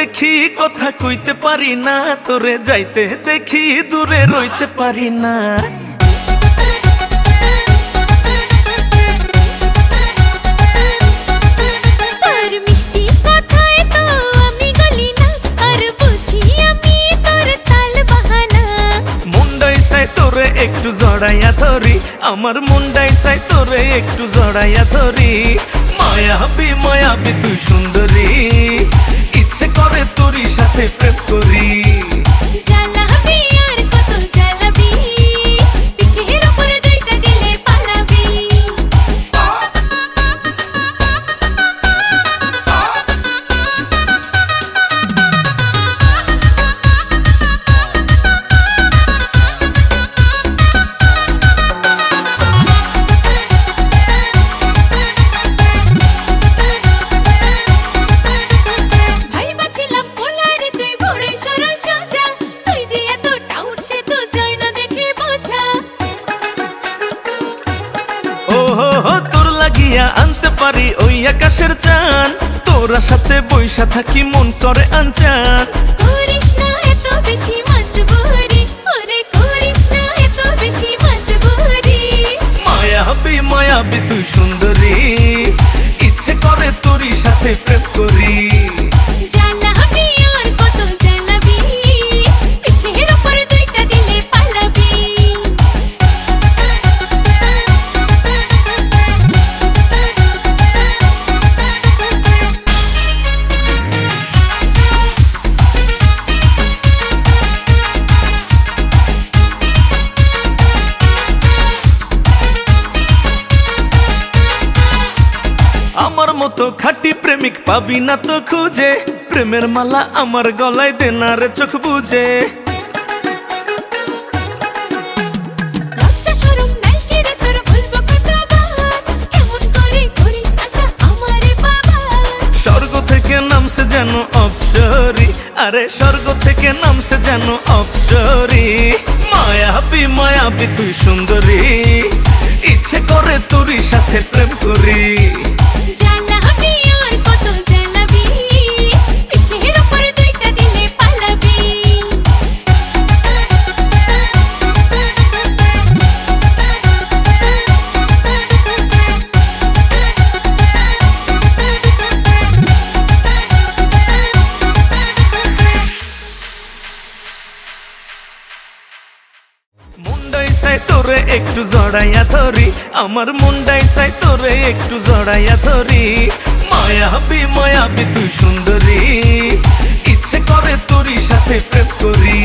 দেখি কথা কইতে পারি না, তোরে যাইতে দেখি দূরে রইতে পারি না। তোর মিষ্টি কথায় তো আমি গলি না, আর বুঝি আমি তোর তাল বাহানা। মুন্ডাই চাই তোরে একটু জড়াইয়া ধরি, আমার মুন্ডাই চাই তোরে একটু জড়াইয়া ধরি। মায়াবী মায়াবী তুই সুন্দরী, ইচ্ছে করে তোরই সাথে প্রেম করি। জ্বালাবি আর কত জ্বালাবি, পিঠের উপর দুইটা দিলে পালাবি। তোর লাগিয়া আনতে পারি ওই আকাশের চান, তোরা সাথে বইসা থাকি মন করে আনচান। করিস না এত বেশি মজবুরি, ওরে করিস না এত বেশি মজবুরি। মায়াবী মায়াবী তুই সুন্দরী, ইচ্ছে করে তোরই সাথে প্রেম করি। জ্বালাবি আর কত জ্বালাবি, পিঠের উপর দুইটা দিলে পালাবি। আমার মতো খাঁটি প্রেমিক পাবি না তো খুঁজে, প্রেমের মালা আমার গলায় দে না রে চোখ বুঝে। লজ্জা শরম নাই কি রে তোর, বলবো কতবার, কেমন করে করিস আশা আমারে বাবা। স্বর্গ থেকে নামছে যেন অপ্সরী, আরে স্বর্গ থেকে নামছে যেন অপ্সরী। মায়াবী মায়াবী তুই সুন্দরী, ইচ্ছে করে তোরই সাথে প্রেম করি। জ্বালাবি আর কত জ্বালাবি, পিঠের উপর দুইটা দিলে পালাবি। মুন্ডাই চাই তোরে একটু জড়াইয়া ধরি, আমার মুন্ডাই চাই তোরে একটু জড়াইয়া ধরি। মায়াবী মায়াবী তুই সুন্দরী, ইচ্ছে করে তোরই সাথে প্রেম করি।